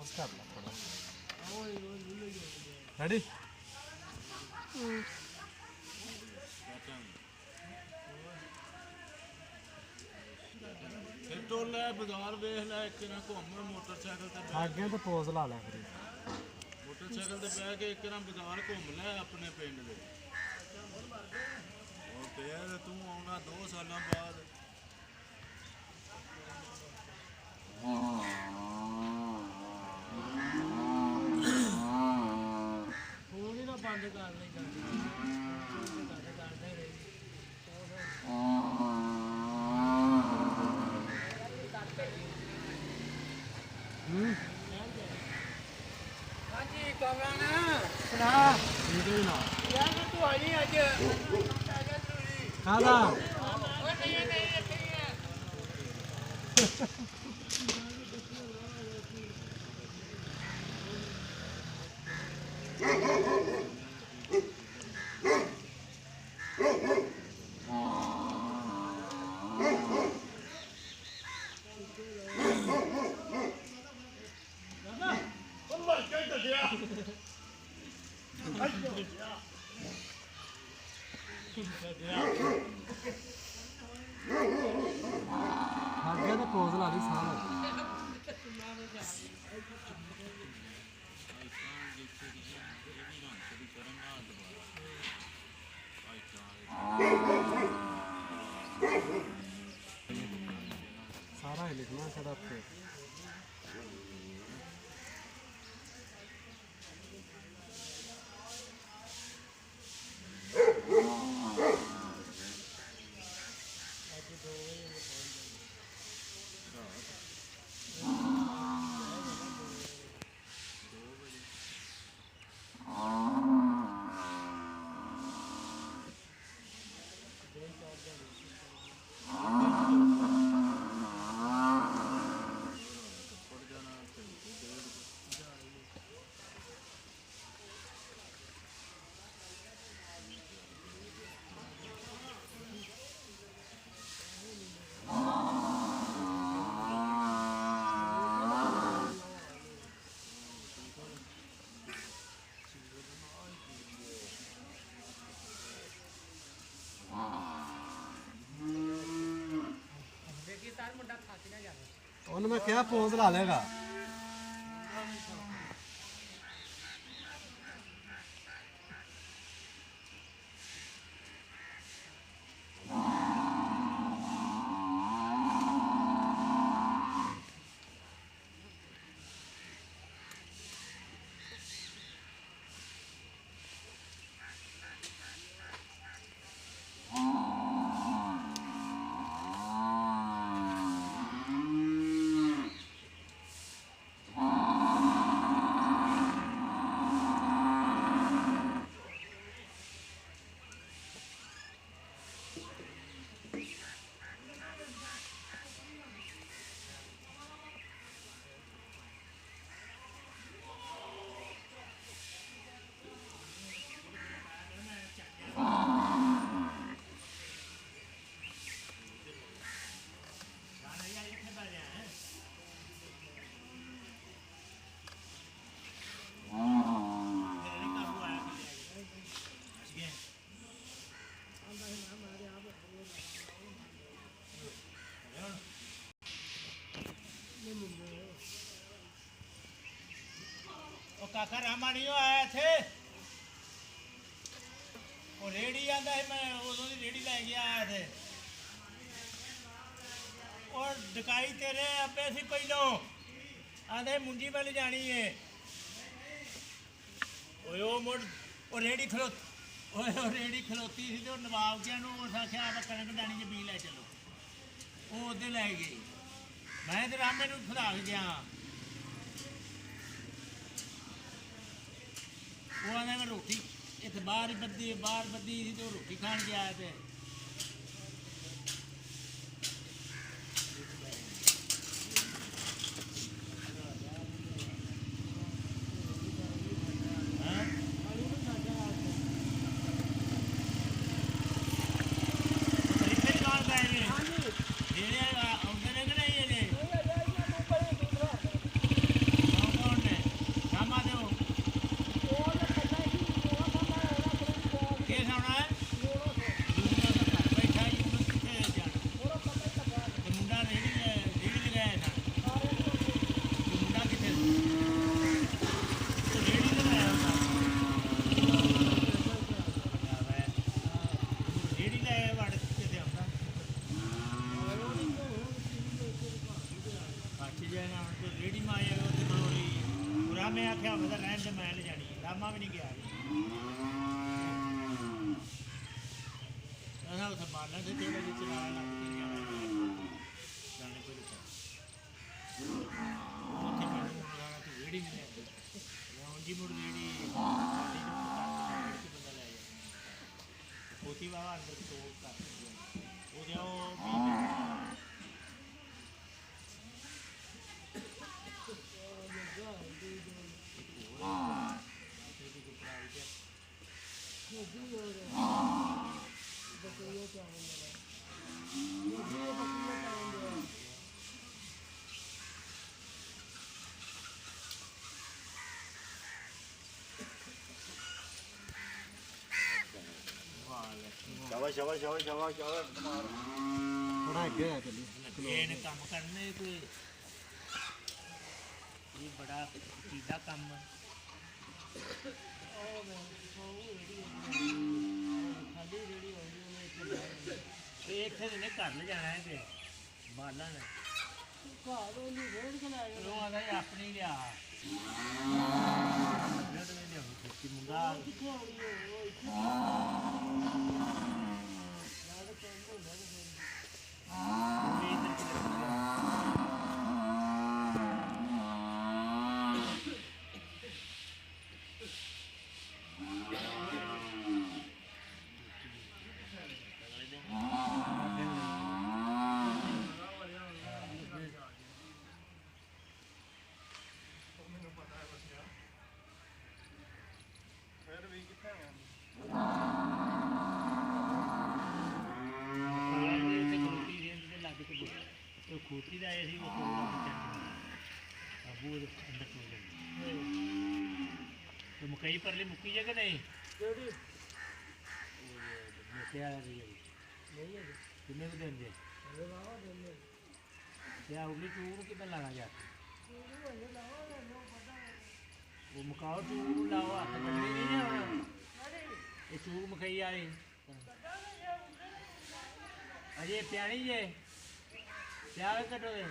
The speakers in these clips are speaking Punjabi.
फोकस कर ला थोड़ा रेडी तो ले बाजार वेख ले एक ना घूम मोटरसाइकिल ते आगे तो पोज ला ले फिर मोटरसाइकिल ते बैठ के एक ना बाजार घूम ले अपने पिंड दे और फिर तू आना 2 सालों बाद फोन ही ना बंद कर ले खादा आगे तो पोज ला दी सारा सारा ही लिखना सारा पे उन्होंने क्या पोज ला लेगा काका रामा नहीं आया थे और रेडी आंदा है मैं उदों दी रेडी लै गया आया थे और डकाई तेरे अब्बे सी पहलो आंदे मुंजी वाली जानी है ओए ओ मुड़ और रेडी खलोती सी ते नवाब के नु उस आख्या आप कणक दानी च बी लै चलो वो उधर लै गई मैं ते रामे नु खिला के गया वो आने में रोटी एक बाहर बद्दी थी तो रोटी खान के आए थे ਰਾਮੇ ਆਖਿਆ ਹੋਵੇ ਤਾਂ ਰਹਿਣ ਦੇ ਮੈਂ ਲੈ ਜਾਣੀ ਹੈ। ਰਾਮਾ ਵੀ ਨਹੀਂ ਗਿਆ ਉਹਨਾਂ ਉੱਥੇ ਬਾਲਣ ਤੇ ਥੋੜੇ ਜਿਹੇ ਚਲਾ ਲੱਗ ਕੇ ਜਾਣੇ ਕੋਈ ਉੱਥੇ ਮੈਨੂੰ ਉਹਨਾਂ ਤੋਂ ਰੇੜੀ ਨਹੀਂ ਲੈਂਦੀ ਜੀ ਮੁੜ ਜਿਹੜੀ ਸਾਡੀ ਨੂੰ ਬੰਦਾ ਲੈ ਜਾ ਖੋਤੀ ਬਾਬਾ ਅੰਦਰ ਤੋੜ ਕਰ ਉਹਦੇ ਉਹ शाबाश शाबाश शाबाश शाबाश शाबाश ਥੋੜਾ ਅੱਗੇ ਆ ਚੱਲੀ ਇਹਨੇ ਕੰਮ ਕਰਨੇ ਕੋਈ ਇਹ ਬੜਾ ਚੀਜ਼ਾ ਕੰਮ ਇਹ ਇੱਥੇ ਨੇ ਘਰ ਲੈ ਜਾਣਾ ਹੈ ਤੇ ਬਾਲਾਂ ਨੇ ਘਰ ਉਹਨੂੰ ਰੇੜ ਕੇ ਲੈ ਗਿਆ ਉਹ ਆਦਾ ਆਪਣੀ ਲਿਆ ਮੁੰਡਾ ਕਿੱਥੇ ਆਉਣੀ ਉਹ ਇੱਥੇ ਯਾਰ ਕੰਮ ਹੁੰਦਾ ਖੋਤੀ ਦਾ ਆਇਆ ਸੀ ਉਹ ਅਬੂ ਅੰਦਰ ਤੋਂ ਤੇ ਮਕਈ ਪਰਲੀ ਮੁੱਕੀ ਜਗ੍ਹਾ ਨਹੀਂ ਕਿਹੜੀ ਮੋਟੇ ਵਾਲਾ ਦੀ ਨਹੀਂ ਹੈ ਕਿੰਨੇ ਕੁ ਦਿਨ ਦੇ ਅਰੇ ਵਾਹ ਦਿੰਦੇ ਕਿਆ ਉਗਲੀ ਚੂਰ ਕਿੱਦਾਂ ਲਾਣਾ ਜਾ ਉਹ ਮਕਾਓ ਚੂਰ ਲਾਓ ਹੱਥ ਕੱਢਣੀ ਨਹੀਂ ਆ ਇਹ ਚੂਰ ਮਕਈ ਵਾਲੀ ਅਜੇ ਪਿਆਣੀ ਜੇ ਪਿਆਰ ਕੱਢੋ ਦੇ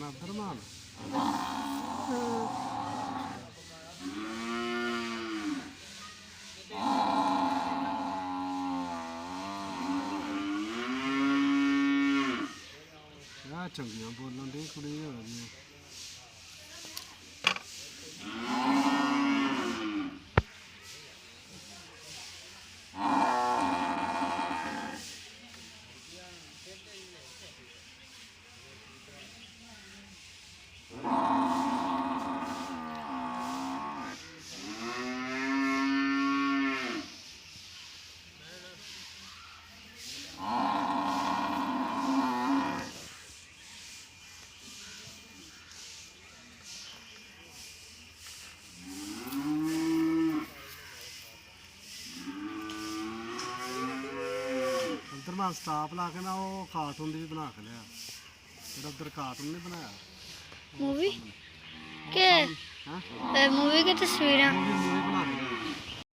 Abdurrahman. ਆ ਚੰਗੀਆਂ ਬੋਲਣ ਦੇ ਕੁੜੀ ਹੋ ਗਈ ਨਾਲ ਸਟਾਪ ਲਾ ਕੇ ਨਾ ਉਹ ਕਾਰਟੂਨ ਦੀ ਵੀ ਬਣਾ ਕੇ ਲਿਆ ਜਿਹੜਾ ਉਧਰ ਕਾਰਟੂਨ ਨਹੀਂ ਬਣਾਇਆ मूवी के ਹਾਂ मूवी की तस्वीरें ਮੂਵੀ ਬਣਾ ਕੇ ਲਿਆ